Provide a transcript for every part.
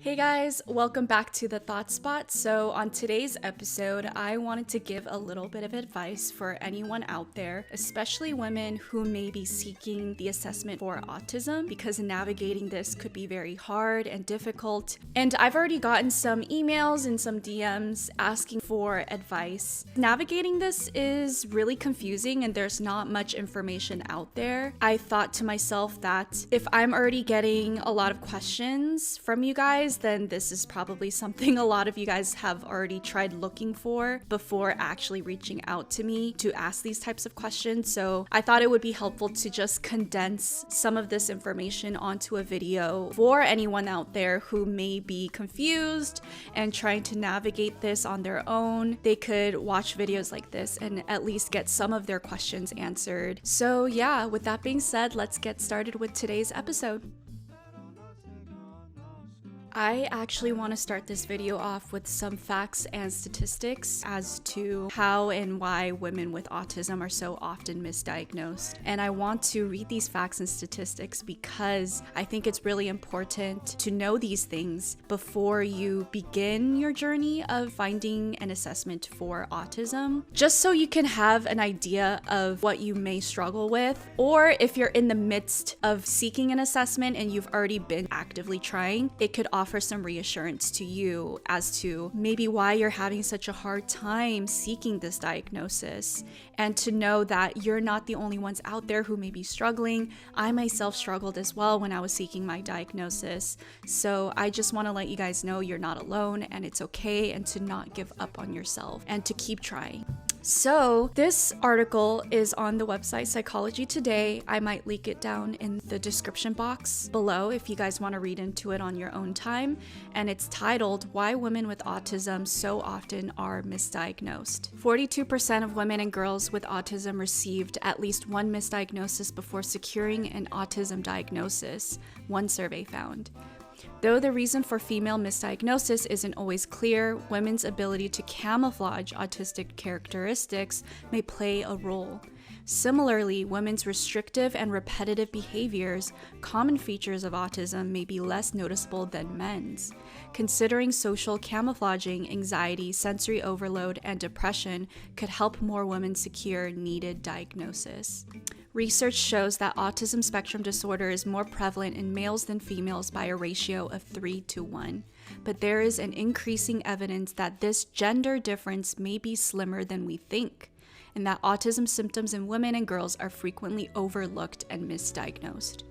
Hey guys, welcome back to the Thought Spot. So on today's episode, I wanted to give a little bit of advice for anyone out there, especially women who may be seeking the assessment for autism, because navigating this could be very hard and difficult. And I've already gotten some emails and some DMs asking for advice. Navigating this is really confusing and there's not much information out there. I thought to myself that if I'm already getting a lot of questions from you guys, then this is probably something a lot of you guys have already tried looking for before actually reaching out to me to ask these types of questions. So I thought it would be helpful to just condense some of this information onto a video for anyone out there who may be confused and trying to navigate this on their own. They could watch videos like this and at least get some of their questions answered. So yeah, with that being said, let's get started with today's episode. I actually want to start this video off with some facts and statistics as to how and why women with autism are so often misdiagnosed. And I want to read these facts and statistics because I think it's really important to know these things before you begin your journey of finding an assessment for autism, just so you can have an idea of what you may struggle with, or if you're in the midst of seeking an assessment and you've already been actively trying, it could offer some reassurance to you as to maybe why you're having such a hard time seeking this diagnosis, and to know that you're not the only ones out there who may be struggling. I myself struggled as well when I was seeking my diagnosis. So I just want to let you guys know you're not alone and it's okay, and to not give up on yourself and to keep trying. So this article is on the website Psychology Today. I might link it down in the description box below if you guys want to read into it on your own time. And it's titled, Why Women with Autism So Often Are Misdiagnosed. 42% of women and girls with autism received at least one misdiagnosis before securing an autism diagnosis, one survey found. Though the reason for female misdiagnosis isn't always clear, women's ability to camouflage autistic characteristics may play a role. Similarly, women's restrictive and repetitive behaviors, common features of autism, may be less noticeable than men's. Considering social camouflaging, anxiety, sensory overload, and depression could help more women secure needed diagnosis. Research shows that autism spectrum disorder is more prevalent in males than females by a ratio of 3-1. But there is an increasing evidence that this gender difference may be slimmer than we think, and that autism symptoms in women and girls are frequently overlooked and misdiagnosed.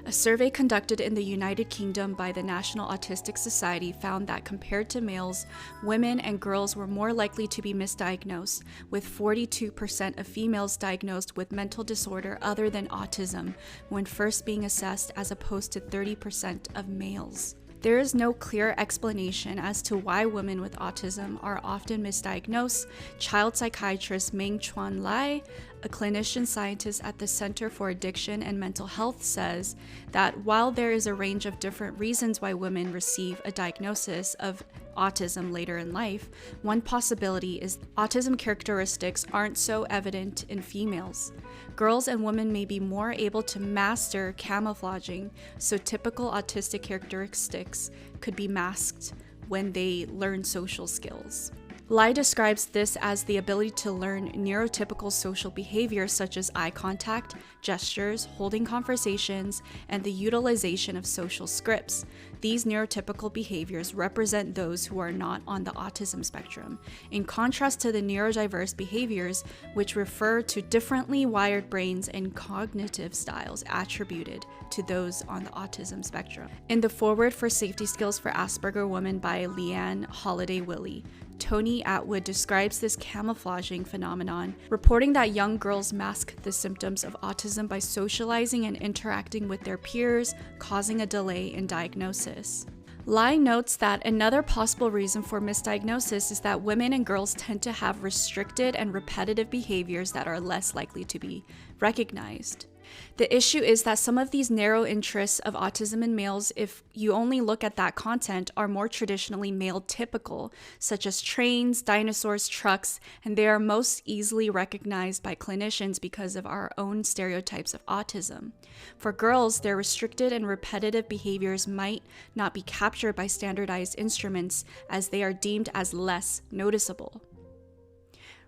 A survey conducted in the United Kingdom by the National Autistic Society found that compared to males, women and girls were more likely to be misdiagnosed, with 42% of females diagnosed with mental disorder other than autism when first being assessed, as opposed to 30% of males. There is no clear explanation as to why women with autism are often misdiagnosed. Child psychiatrist 𝗪𝗪𝗏, a clinician scientist at the Center for Addiction and Mental Health, says that while there is a range of different reasons why women receive a diagnosis of autism later in life, one possibility is autism characteristics aren't so evident in females. Girls and women may be more able to master camouflaging, so typical autistic characteristics could be masked when they learn social skills. 𝗪𝗏 describes this as the ability to learn neurotypical social behaviors such as eye contact, gestures, holding conversations, and the utilization of social scripts. These neurotypical behaviors represent those who are not on the autism spectrum, in contrast to the neurodiverse behaviors, which refer to differently wired brains and cognitive styles attributed to those on the autism spectrum. In the Foreword for Safety Skills for Asperger Women by Leanne Holliday-Willie, Tony Atwood describes this camouflaging phenomenon, reporting that young girls mask the symptoms of autism by socializing and interacting with their peers, causing a delay in diagnosis. 𝗪𝗏 notes that another possible reason for misdiagnosis is that women and girls tend to have restricted and repetitive behaviors that are less likely to be recognized. The issue is that some of these narrow interests of autism in males, if you only look at that content, are more traditionally male typical, such as trains, dinosaurs, trucks, and they are most easily recognized by clinicians because of our own stereotypes of autism. For girls, their restricted and repetitive behaviors might not be captured by standardized instruments as they are deemed as less noticeable.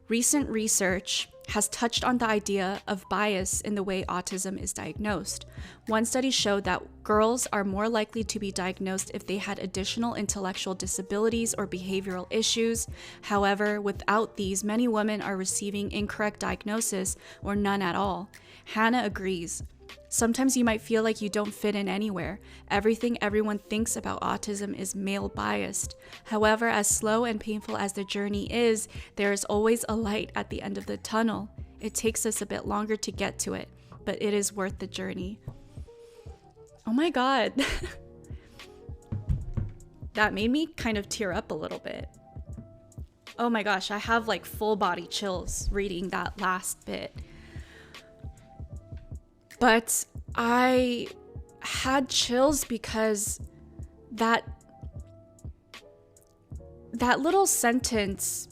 Recent research has touched on the idea of bias in the way autism is diagnosed. One study showed that girls are more likely to be diagnosed if they had additional intellectual disabilities or behavioral issues. However, without these, many women are receiving incorrect diagnosis or none at all. Hannah agrees. Sometimes you might feel like you don't fit in anywhere. Everything everyone thinks about autism is male biased. However, as slow and painful as the journey is, there is always a light at the end of the tunnel. It takes us a bit longer to get to it, but it is worth the journey. Oh my God. That made me kind of tear up a little bit. Oh my gosh, I have like full body chills reading that last bit. But I had chills because that little sentence,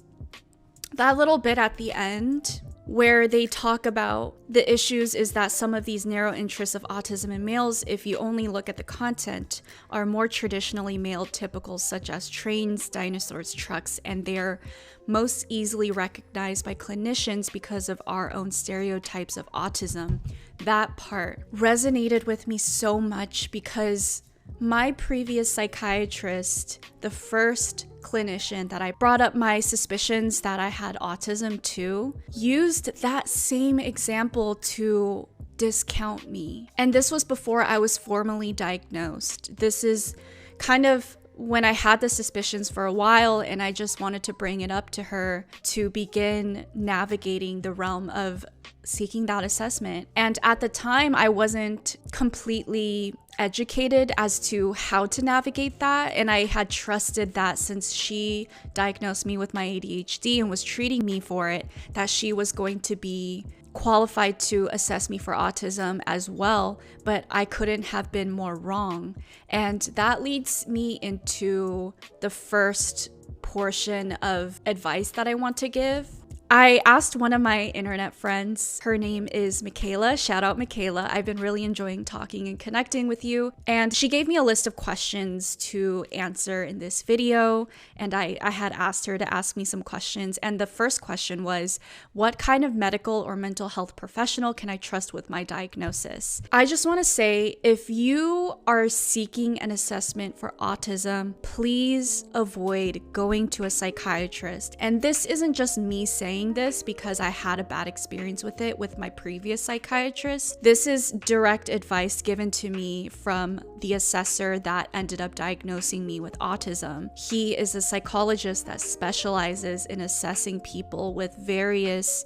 that little bit at the end where they talk about the issues is that some of these narrow interests of autism in males, if you only look at the content, are more traditionally male typical, such as trains, dinosaurs, trucks, and they're most easily recognized by clinicians because of our own stereotypes of autism. That part resonated with me so much because my previous psychiatrist, the first clinician that I brought up my suspicions that I had autism to, used that same example to discount me. And this was before I was formally diagnosed. This is kind of when I had the suspicions for a while, and I just wanted to bring it up to her to begin navigating the realm of seeking that assessment. And at the time, I wasn't completely educated as to how to navigate that, and I had trusted that since she diagnosed me with my ADHD and was treating me for it, that she was going to be qualified to assess me for autism as well, but I couldn't have been more wrong. And that leads me into the first portion of advice that I want to give. I asked one of my internet friends, her name is 𝗪𝐿𝐴, shout out 𝗪𝐪. I've been really enjoying talking and connecting with you. And she gave me a list of questions to answer in this video. And I had asked her to ask me some questions. And the first question was, what kind of medical or mental health professional can I trust with my diagnosis? I just want to say, if you are seeking an assessment for autism, please avoid going to a psychiatrist. And this isn't just me saying this because I had a bad experience with it with my previous psychiatrist. This is direct advice given to me from the assessor that ended up diagnosing me with autism. He is a psychologist that specializes in assessing people with various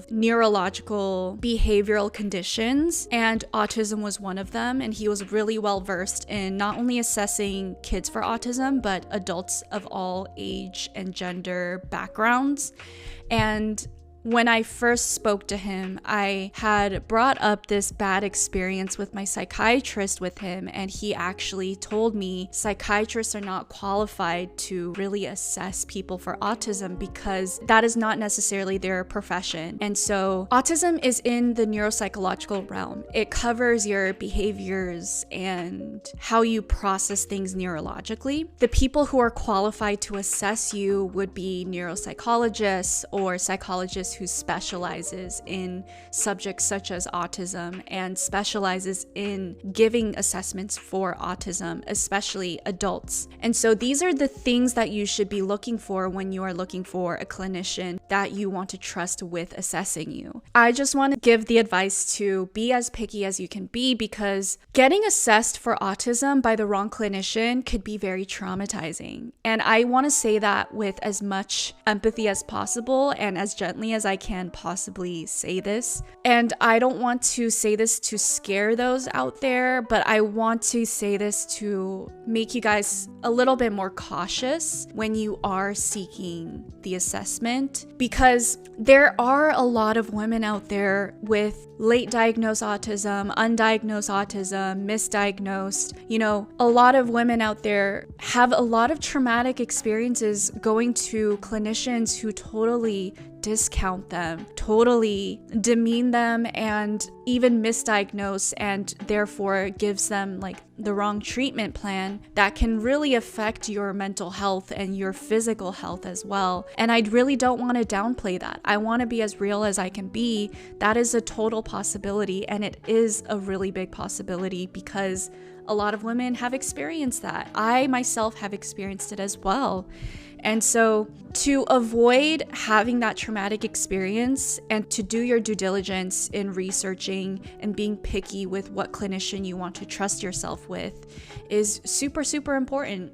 neurological behavioral conditions, and autism was one of them. And he was really well versed in not only assessing kids for autism, but adults of all age and gender backgrounds. And when I first spoke to him, I had brought up this bad experience with my psychiatrist with him, and he actually told me psychiatrists are not qualified to really assess people for autism because that is not necessarily their profession. And so autism is in the neuropsychological realm. It covers your behaviors and how you process things neurologically. The people who are qualified to assess you would be neuropsychologists or psychologists who specializes in subjects such as autism and specializes in giving assessments for autism, especially adults. And so these are the things that you should be looking for when you are looking for a clinician that you want to trust with assessing you. I just want to give the advice to be as picky as you can be, because getting assessed for autism by the wrong clinician could be very traumatizing. And I want to say that with as much empathy as possible and as gently as I can possibly say this. And I don't want to say this to scare those out there, but I want to say this to make you guys a little bit more cautious when you are seeking the assessment, because there are a lot of women out there with late diagnosed autism, undiagnosed autism, misdiagnosed. A lot of women out there have a lot of traumatic experiences going to clinicians who totally discount them, totally demean them, and even misdiagnose, and therefore gives them like the wrong treatment plan that can really affect your mental health and your physical health as well. And I really don't want to downplay that. I want to be as real as I can be. That is a total possibility, and it is a really big possibility because a lot of women have experienced that. I myself have experienced it as well. And so to avoid having that traumatic experience and to do your due diligence in researching and being picky with what clinician you want to trust yourself with is super, super important.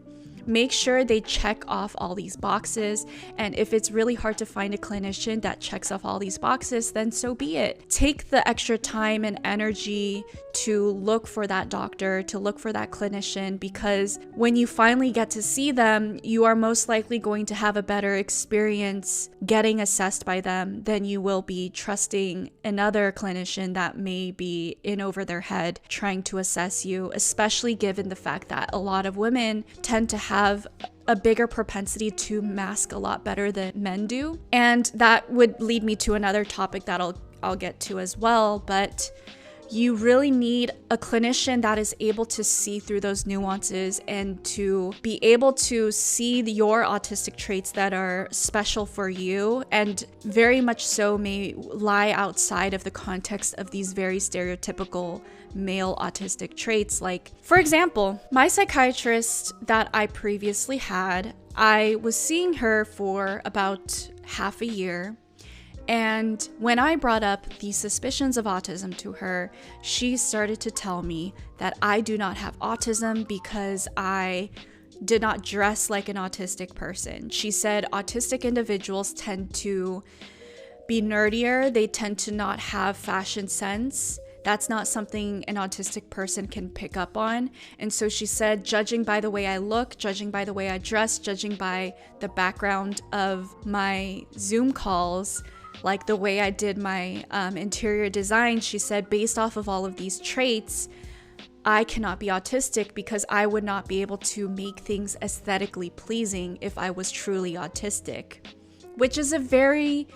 Make sure they check off all these boxes. And if it's really hard to find a clinician that checks off all these boxes, then so be it. Take the extra time and energy to look for that doctor, to look for that clinician, because when you finally get to see them, you are most likely going to have a better experience getting assessed by them than you will be trusting another clinician that may be in over their head trying to assess you, especially given the fact that a lot of women tend to have a bigger propensity to mask a lot better than men do. And that would lead me to another topic that I'll get to as well, but you really need a clinician that is able to see through those nuances and to be able to see your autistic traits that are special for you and very much so may lie outside of the context of these very stereotypical male autistic traits. Like, for example, my psychiatrist that I previously had, I was seeing her for about half a year. And when I brought up the suspicions of autism to her, she started to tell me that I do not have autism because I did not dress like an autistic person. She said autistic individuals tend to be nerdier. They tend to not have fashion sense. That's not something an autistic person can pick up on. And so she said, judging by the way I look, judging by the way I dress, judging by the background of my Zoom calls, like the way I did my interior design, she said, based off of all of these traits, I cannot be autistic because I would not be able to make things aesthetically pleasing if I was truly autistic, which is a very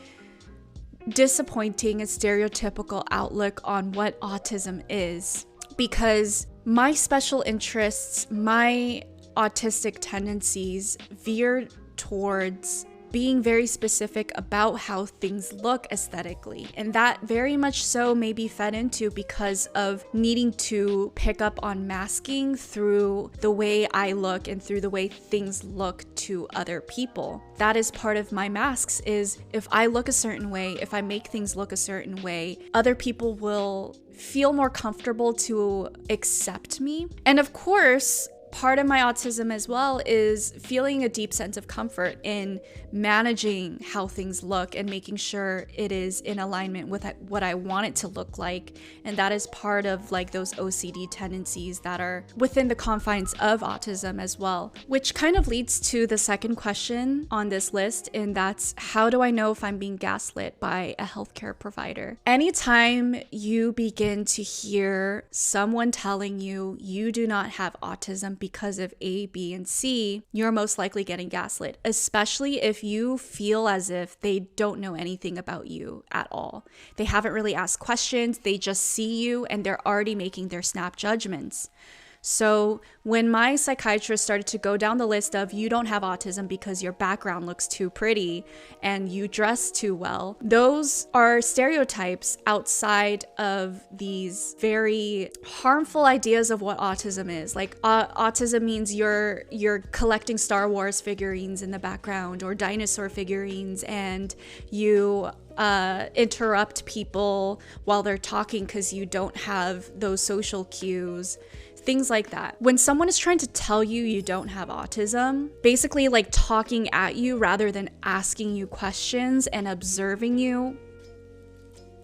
disappointing and stereotypical outlook on what autism is, because my special interests, my autistic tendencies veer towards being very specific about how things look aesthetically. And that very much so may be fed into because of needing to pick up on masking through the way I look and through the way things look to other people. That is part of my masks, is if I look a certain way, if I make things look a certain way, other people will feel more comfortable to accept me. And of course, part of my autism as well is feeling a deep sense of comfort in managing how things look and making sure it is in alignment with what I want it to look like. And that is part of like those OCD tendencies that are within the confines of autism as well, which kind of leads to the second question on this list. And that's, how do I know if I'm being gaslit by a healthcare provider? Anytime you begin to hear someone telling you you do not have autism because of A, B, and C, you're most likely getting gaslit, especially if you feel as if they don't know anything about you at all. They haven't really asked questions, they just see you and they're already making their snap judgments. So when my psychiatrist started to go down the list of, you don't have autism because your background looks too pretty and you dress too well, those are stereotypes outside of these very harmful ideas of what autism is. Like autism means you're collecting Star Wars figurines in the background or dinosaur figurines, and you interrupt people while they're talking because you don't have those social cues. Things like that. When someone is trying to tell you you don't have autism, basically like talking at you rather than asking you questions and observing you,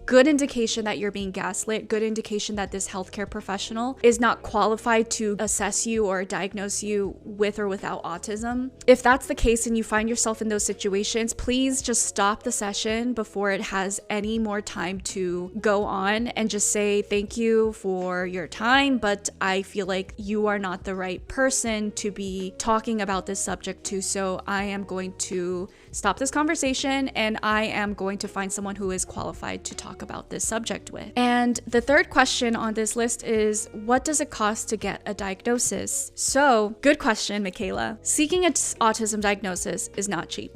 good indication that you're being gaslit, good indication that this healthcare professional is not qualified to assess you or diagnose you with or without autism. If that's the case and you find yourself in those situations, please just stop the session before it has any more time to go on and just say thank you for your time, but I feel like you are not the right person to be talking about this subject to, so I am going to stop this conversation and I am going to find someone who is qualified to talk about this subject with. And the third question on this list is, what does it cost to get a diagnosis? So, good question, Michaela. Seeking an autism diagnosis is not cheap.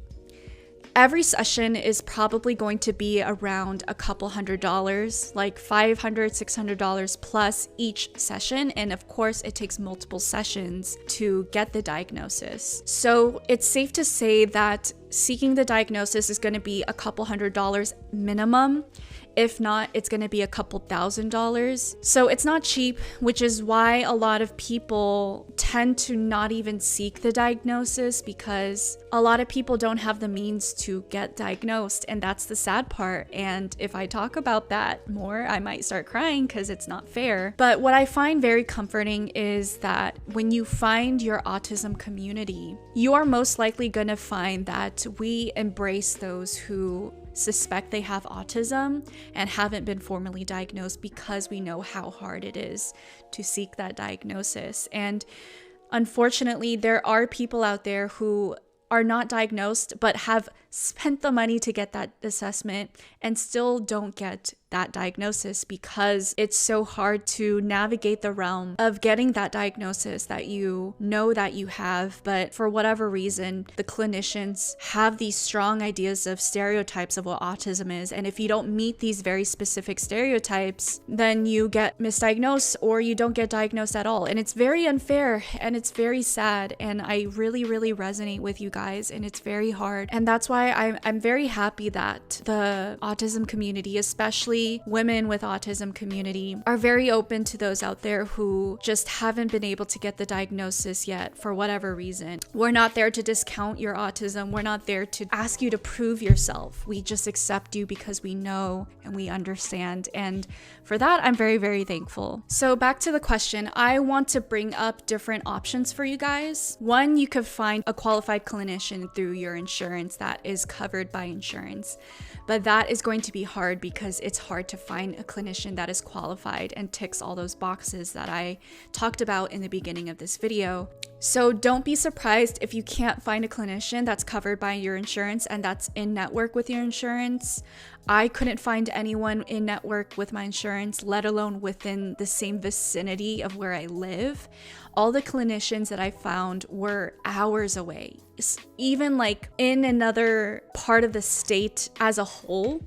Every session is probably going to be around a couple $100s, like $500, $600 plus each session. And of course, it takes multiple sessions to get the diagnosis. So it's safe to say that seeking the diagnosis is going to be a couple $100s minimum. If not, it's going to be a couple $1,000s. So it's not cheap, which is why a lot of people tend to not even seek the diagnosis, because a lot of people don't have the means to get diagnosed, and that's the sad part. And if I talk about that more, I might start crying because it's not fair. But what I find very comforting is that when you find your autism community, you are most likely going to find that we embrace those who suspect they have autism and haven't been formally diagnosed, because we know how hard it is to seek that diagnosis. And unfortunately, there are people out there who are not diagnosed but have spent the money to get that assessment and still don't get that diagnosis, because it's so hard to navigate the realm of getting that diagnosis that you know that you have, but for whatever reason, the clinicians have these strong ideas of stereotypes of what autism is, and if you don't meet these very specific stereotypes, then you get misdiagnosed or you don't get diagnosed at all. And it's very unfair and it's very sad, and I really resonate with you guys, and it's very hard. And that's why I'm very happy that the autism community, especially women with autism community, are very open to those out there who just haven't been able to get the diagnosis yet for whatever reason. We're not there to discount your autism. We're not there to ask you to prove yourself. We just accept you because we know and we understand. And for that, I'm very thankful. So back to the question, I want to bring up different options for you guys. One, you could find a qualified clinician through your insurance that is covered by insurance. But that is going to be hard because it's hard to find a clinician that is qualified and ticks all those boxes that I talked about in the beginning of this video. So don't be surprised if you can't find a clinician that's covered by your insurance and that's in network with your insurance. I couldn't find anyone in network with my insurance, let alone within the same vicinity of where I live. All the clinicians that I found were hours away, even like in another part of the state as a whole.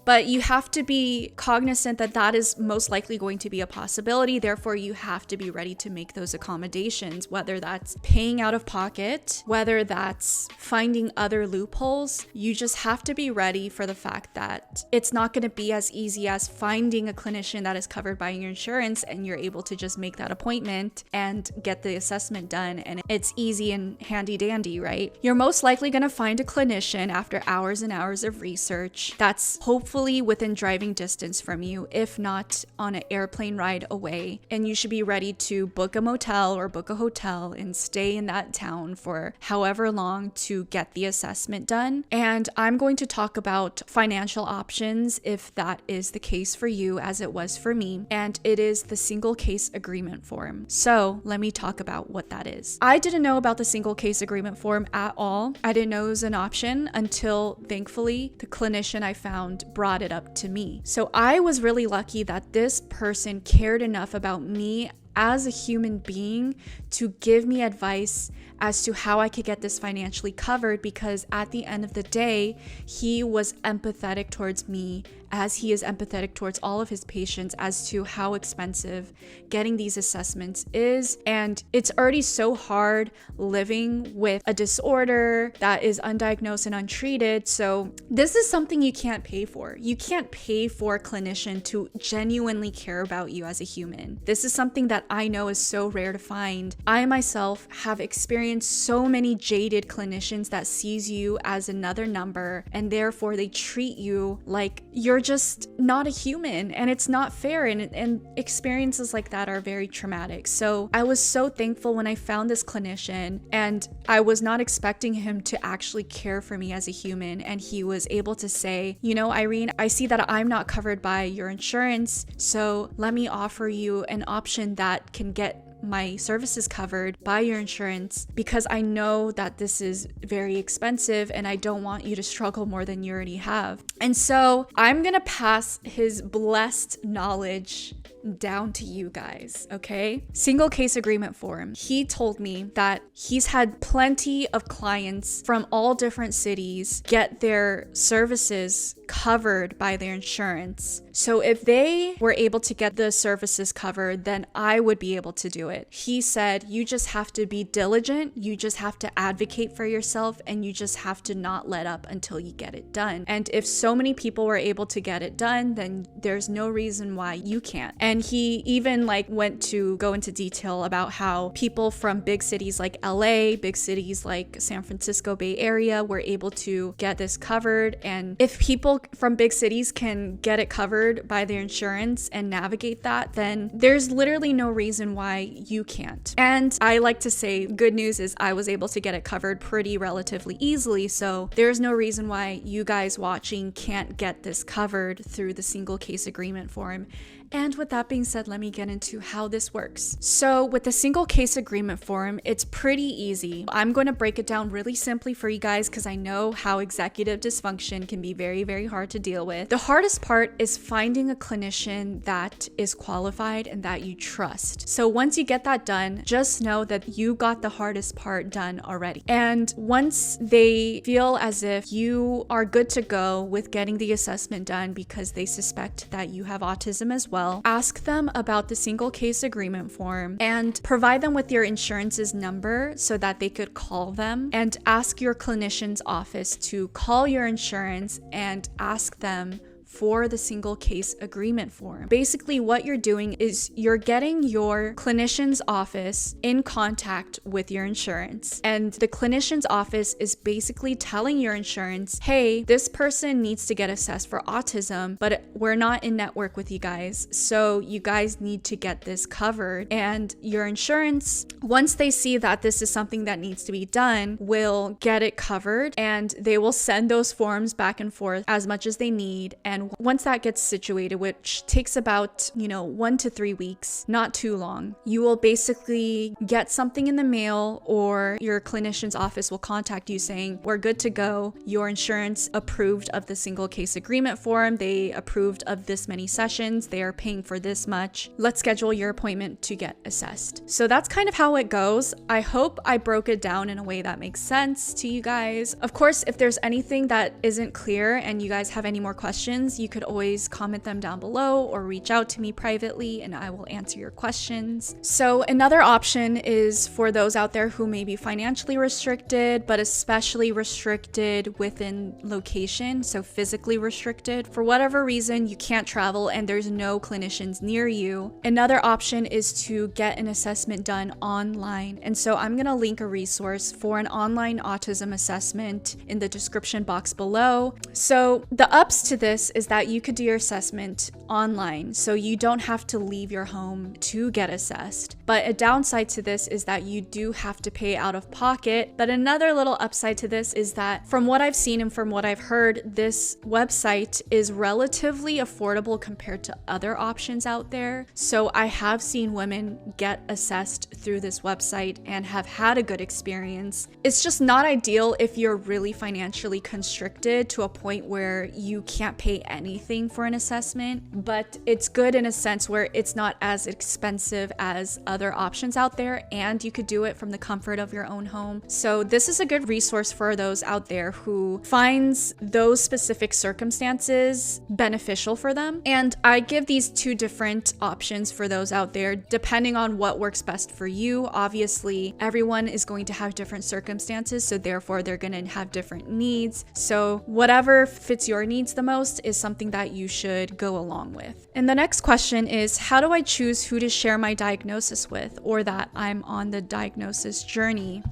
But you have to be cognizant that that is most likely going to be a possibility. Therefore, you have to be ready to make those accommodations, whether that's paying out of pocket, whether that's finding other loopholes. You just have to be ready for the fact that it's not going to be as easy as finding a clinician that is covered by your insurance and you're able to just make that appointment and get the assessment done. And it's easy and handy dandy, right? You're most likely going to find a clinician after hours and hours of research that's hopefully within driving distance from you, if not on an airplane ride away. And you should be ready to book a motel or book a hotel and stay in that town for however long to get the assessment done. And I'm going to talk about financial options if that is the case for you, as it was for me. And it is the single case agreement form. So let me talk about what that is. I didn't know about the single case agreement form at all. I didn't know it was an option until, thankfully, the clinician I found brought it up to me. So I was really lucky that this person cared enough about me as a human being to give me advice as to how I could get this financially covered, because at the end of the day, he was empathetic towards me as he is empathetic towards all of his patients as to how expensive getting these assessments is. And it's already so hard living with a disorder that is undiagnosed and untreated. So this is something you can't pay for. You can't pay for a clinician to genuinely care about you as a human. This is something that I know is so rare to find. I myself have experienced experienced so many jaded clinicians that sees you as another number, and therefore they treat you like you're just not a human, and it's not fair, and experiences like that are very traumatic. So I was so thankful when I found this clinician, and I was not expecting him to actually care for me as a human, and he was able to say, you know, Irene, I see that I'm not covered by your insurance, so let me offer you an option that can get my services covered by your insurance, because I know that this is very expensive and I don't want you to struggle more than you already have. And so I'm gonna pass his blessed knowledge down to you guys, okay? Single case agreement form. He told me that he's had plenty of clients from all different cities get their services covered by their insurance. So if they were able to get the services covered, then I would be able to do it. He said, you just have to be diligent, you just have to advocate for yourself, and you just have to not let up until you get it done. And if so many people were able to get it done, then there's no reason why you can't. And he even went to go into detail about how people from big cities like LA, big cities like San Francisco Bay Area were able to get this covered. And if people from big cities can get it covered by their insurance and navigate that, then there's literally no reason why you can't. And I like to say, good news is I was able to get it covered pretty relatively easily. So there's no reason why you guys watching can't get this covered through the single case agreement form. And with that being said, let me get into how this works. So with the single case agreement form, it's pretty easy. I'm going to break it down really simply for you guys because I know how executive dysfunction can be very, very hard to deal with. The hardest part is finding a clinician that is qualified and that you trust. So once you get that done, just know that you got the hardest part done already. And once they feel as if you are good to go with getting the assessment done because they suspect that you have autism as well, ask them about the single case agreement form and provide them with your insurance's number so that they could call them, and ask your clinician's office to call your insurance and ask them for the single case agreement form. Basically, what you're doing is you're getting your clinician's office in contact with your insurance. And the clinician's office is basically telling your insurance, hey, this person needs to get assessed for autism, but we're not in network with you guys. So you guys need to get this covered. And your insurance, once they see that this is something that needs to be done, will get it covered, and they will send those forms back and forth as much as they need. And once that gets situated, which takes about 1 to 3 weeks, not too long, you will basically get something in the mail, or your clinician's office will contact you saying, we're good to go. Your insurance approved of the single case agreement form. They approved of this many sessions. They are paying for this much. Let's schedule your appointment to get assessed. So that's kind of how it goes. I hope I broke it down in a way that makes sense to you guys. Of course, if there's anything that isn't clear and you guys have any more questions, you could always comment them down below or reach out to me privately and I will answer your questions. So another option is for those out there who may be financially restricted, but especially restricted within location, so physically restricted. For whatever reason, you can't travel and there's no clinicians near you. Another option is to get an assessment done online. And so I'm gonna link a resource for an online autism assessment in the description box below. So the ups to this is that you could do your assessment online, so you don't have to leave your home to get assessed. But a downside to this is that you do have to pay out of pocket. But another little upside to this is that from what I've seen and from what I've heard, this website is relatively affordable compared to other options out there. So I have seen women get assessed through this website and have had a good experience. It's just not ideal if you're really financially constricted to a point where you can't pay anything for an assessment, but it's good in a sense where it's not as expensive as other options out there, and you could do it from the comfort of your own home. So this is a good resource for those out there who finds those specific circumstances beneficial for them. And I give these two different options for those out there depending on what works best for you. Obviously, everyone is going to have different circumstances, so therefore they're going to have different needs. So whatever fits your needs the most is something that you should go along with. And the next question is, how do I choose who to share my diagnosis with, or that I'm on the diagnosis journey?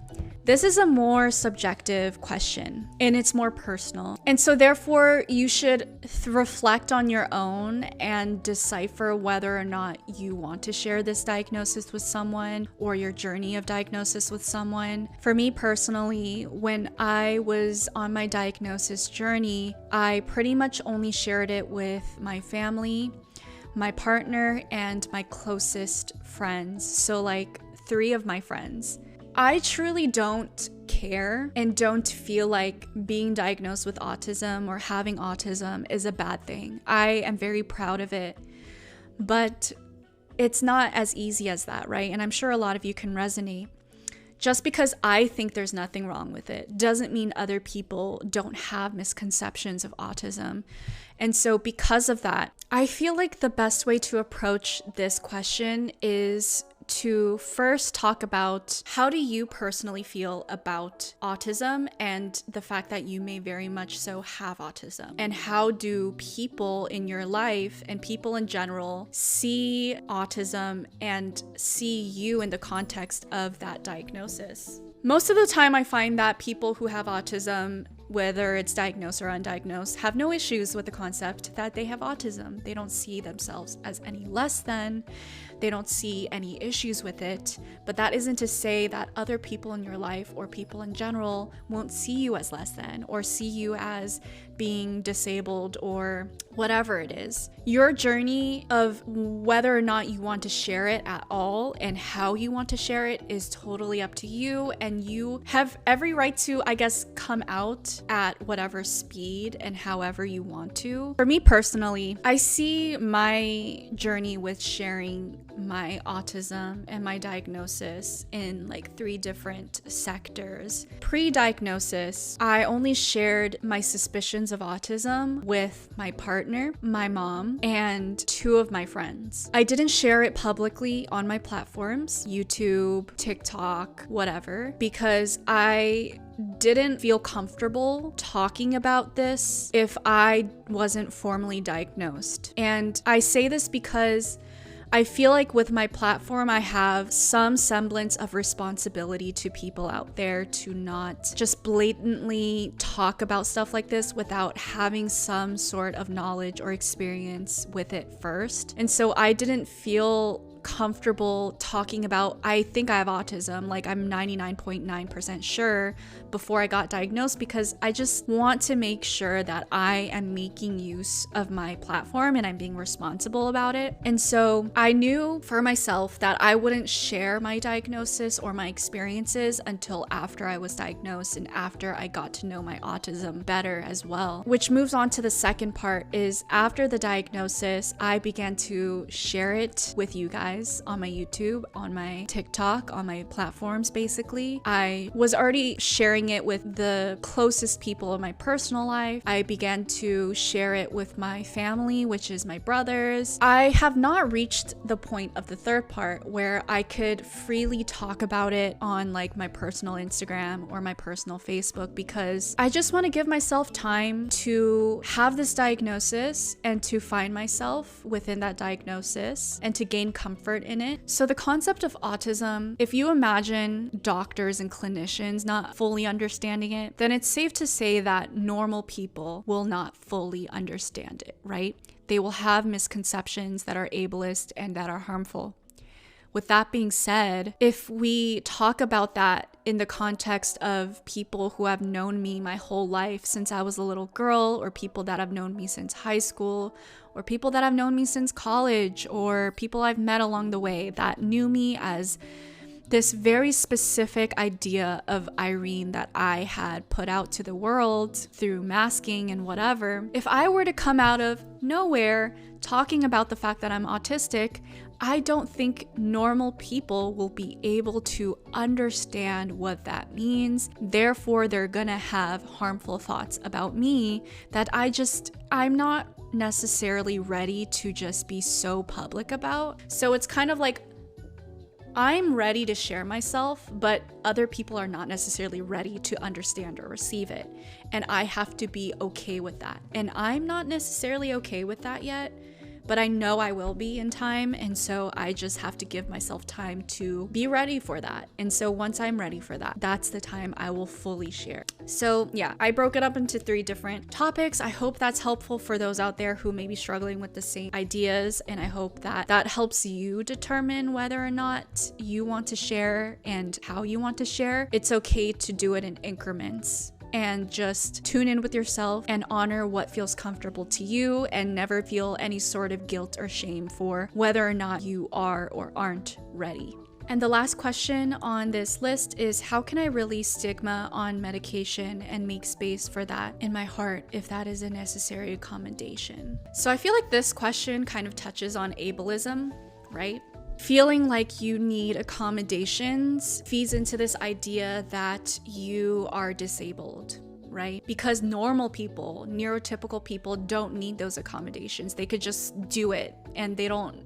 This is a more subjective question and it's more personal. And so therefore you should reflect on your own and decipher whether or not you want to share this diagnosis with someone or your journey of diagnosis with someone. For me personally, when I was on my diagnosis journey, I pretty much only shared it with my family, my partner, and my closest friends. So like 3 of my friends. I truly don't care and don't feel like being diagnosed with autism or having autism is a bad thing. I am very proud of it, but it's not as easy as that, right? And I'm sure a lot of you can resonate. Just because I think there's nothing wrong with it doesn't mean other people don't have misconceptions of autism. And so because of that, I feel like the best way to approach this question is to first talk about how do you personally feel about autism and the fact that you may very much so have autism, and how do people in your life and people in general see autism and see you in the context of that diagnosis. Most of the time I find that people who have autism, whether it's diagnosed or undiagnosed, have no issues with the concept that they have autism. They don't see themselves as any less than. They don't see any issues with it. But that isn't to say that other people in your life or people in general won't see you as less than or see you as being disabled or whatever it is. Your journey of whether or not you want to share it at all and how you want to share it is totally up to you, and you have every right to, I guess, come out at whatever speed and however you want to. For me personally, I see my journey with sharing my autism and my diagnosis in like 3 different sectors. Pre-diagnosis, I only shared my suspicions of autism with my partner, my mom, and 2 of my friends. I didn't share it publicly on my platforms, YouTube, TikTok, whatever, because I didn't feel comfortable talking about this if I wasn't formally diagnosed. And I say this because I feel like with my platform, I have some semblance of responsibility to people out there to not just blatantly talk about stuff like this without having some sort of knowledge or experience with it first. And so I didn't feel comfortable talking about, I think I have autism, like I'm 99.9% sure before I got diagnosed, because I just want to make sure that I am making use of my platform and I'm being responsible about it. And so I knew for myself that I wouldn't share my diagnosis or my experiences until after I was diagnosed and after I got to know my autism better as well. Which moves on to the second part, is after the diagnosis, I began to share it with you guys on my YouTube, on my TikTok, on my platforms basically. I was already sharing it with the closest people in my personal life. I began to share it with my family, which is my brothers. I have not reached the point of the third part where I could freely talk about it on like my personal Instagram or my personal Facebook, because I just want to give myself time to have this diagnosis and to find myself within that diagnosis and to gain comfort in it. So the concept of autism, if you imagine doctors and clinicians not fully understanding it, then it's safe to say that normal people will not fully understand it, right? They will have misconceptions that are ableist and that are harmful. With that being said, if we talk about that in the context of people who have known me my whole life since I was a little girl, or people that have known me since high school, or people that have known me since college, or people I've met along the way that knew me as this very specific idea of Irene that I had put out to the world through masking and whatever, if I were to come out of nowhere talking about the fact that I'm autistic, I don't think normal people will be able to understand what that means. Therefore, they're gonna have harmful thoughts about me that I'm not necessarily ready to just be so public about. So it's kind of like, I'm ready to share myself, but other people are not necessarily ready to understand or receive it. And I have to be okay with that. And I'm not necessarily okay with that yet, but I know I will be in time. And so I just have to give myself time to be ready for that. And so once I'm ready for that, that's the time I will fully share. So yeah, I broke it up into 3 different topics. I hope that's helpful for those out there who may be struggling with the same ideas. And I hope that that helps you determine whether or not you want to share and how you want to share. It's okay to do it in increments. And just tune in with yourself and honor what feels comfortable to you, and never feel any sort of guilt or shame for whether or not you are or aren't ready. And the last question on this list is, how can I release stigma on medication and make space for that in my heart if that is a necessary accommodation? So I feel like this question kind of touches on ableism, right? Feeling like you need accommodations feeds into this idea that you are disabled, right? Because normal people, neurotypical people, don't need those accommodations. They could just do it, and they don't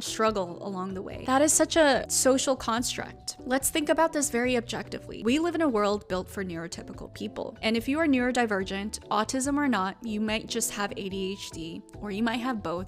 struggle along the way. That is such a social construct. Let's think about this very objectively. We live in a world built for neurotypical people. And if you are neurodivergent, autism or not, you might just have ADHD, or you might have both.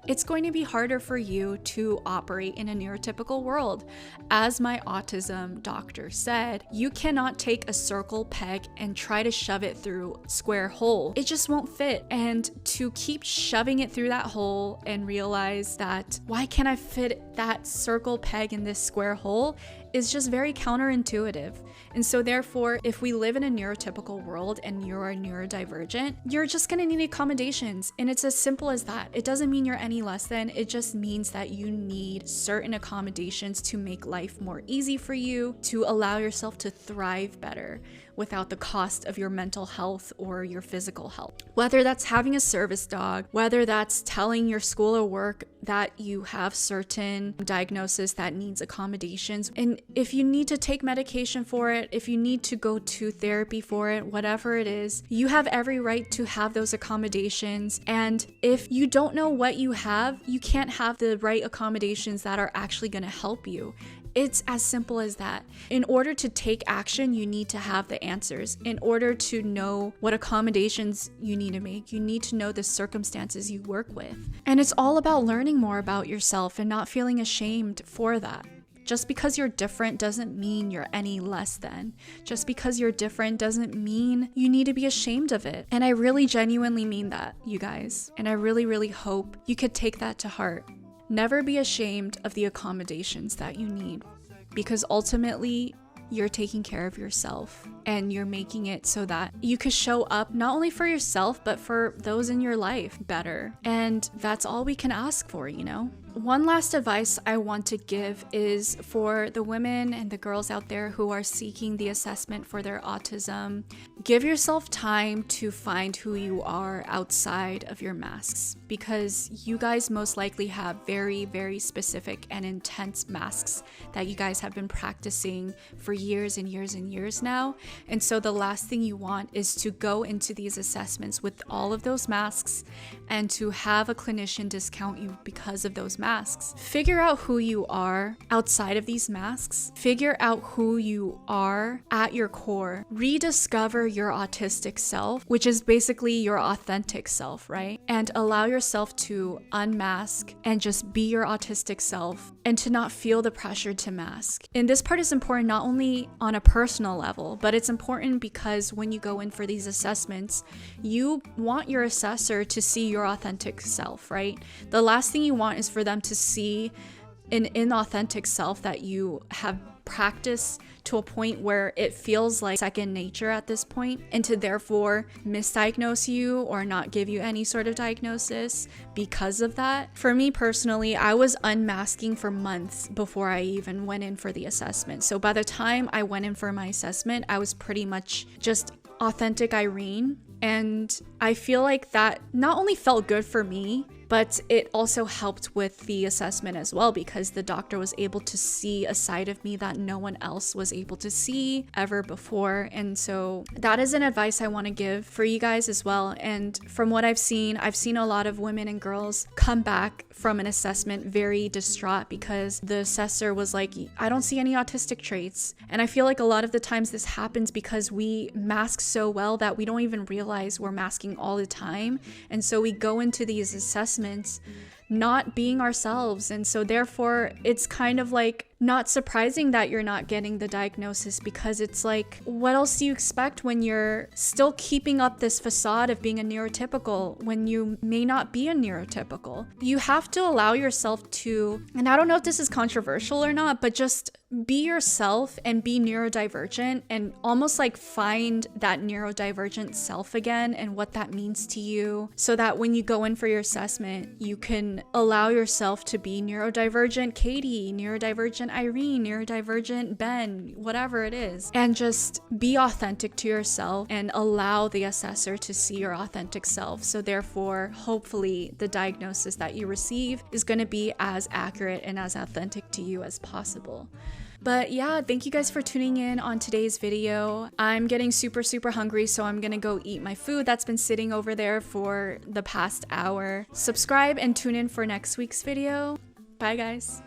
It's going to be harder for you to operate in a neurotypical world. As my autism doctor said, you cannot take a circle peg and try to shove it through a square hole. It just won't fit. And to keep shoving it through that hole and realize that, why can't I fit that circle peg in this square hole, is just very counterintuitive. And so therefore, if we live in a neurotypical world and you are neurodivergent, you're just gonna need accommodations. And it's as simple as that. It doesn't mean you're any less than, it just means that you need certain accommodations to make life more easy for you, to allow yourself to thrive better without the cost of your mental health or your physical health. Whether that's having a service dog, whether that's telling your school or work that you have certain diagnosis that needs accommodations. And if you need to take medication for it, if you need to go to therapy for it, whatever it is, you have every right to have those accommodations. And if you don't know what you have, you can't have the right accommodations that are actually going to help you. It's as simple as that. In order to take action, you need to have the answers. In order to know what accommodations you need to make, you need to know the circumstances you work with. And it's all about learning more about yourself and not feeling ashamed for that. Just because you're different doesn't mean you're any less than. Just because you're different doesn't mean you need to be ashamed of it. And I really genuinely mean that, you guys. And I really, really hope you could take that to heart. Never be ashamed of the accommodations that you need, because ultimately you're taking care of yourself and you're making it so that you could show up not only for yourself, but for those in your life better. And that's all we can ask for, you know? One last advice I want to give is for the women and the girls out there who are seeking the assessment for their autism. Give yourself time to find who you are outside of your masks, because you guys most likely have very, very specific and intense masks that you guys have been practicing for years and years and years now. And so the last thing you want is to go into these assessments with all of those masks and to have a clinician discount you because of those masks. Figure out who you are outside of these masks. Figure out who you are at your core. Rediscover your autistic self, which is basically your authentic self, right? And allow yourself to unmask and just be your autistic self, and to not feel the pressure to mask. And this part is important not only on a personal level, but it's important because when you go in for these assessments, you want your assessor to see your authentic self, right? The last thing you want is for them to see an inauthentic self that you have practiced to a point where it feels like second nature at this point, and to therefore misdiagnose you or not give you any sort of diagnosis because of that. For me personally, I was unmasking for months before I even went in for the assessment. So by the time I went in for my assessment, I was pretty much just authentic Irene. And I feel like that not only felt good for me, but it also helped with the assessment as well, because the doctor was able to see a side of me that no one else was able to see ever before. And so that is an advice I want to give for you guys as well. And from what I've seen a lot of women and girls come back from an assessment very distraught because the assessor was like, I don't see any autistic traits. And I feel like a lot of the times this happens because we mask so well that we don't even realize we're masking all the time. And so we go into these assessments assessments not being ourselves. And so therefore it's kind of like not surprising that you're not getting the diagnosis, because it's like, what else do you expect when you're still keeping up this facade of being a neurotypical when you may not be a neurotypical? You have to allow yourself to, and I don't know if this is controversial or not, but just be yourself and be neurodivergent, and almost like find that neurodivergent self again and what that means to you, so that when you go in for your assessment, you can allow yourself to be neurodivergent Katie, neurodivergent Irene, neurodivergent Ben, whatever it is, and just be authentic to yourself and allow the assessor to see your authentic self. So therefore, hopefully the diagnosis that you receive is going to be as accurate and as authentic to you as possible. But yeah, thank you guys for tuning in on today's video. I'm getting super hungry, so I'm gonna go eat my food that's been sitting over there for the past hour. Subscribe and tune in for next week's video. Bye guys.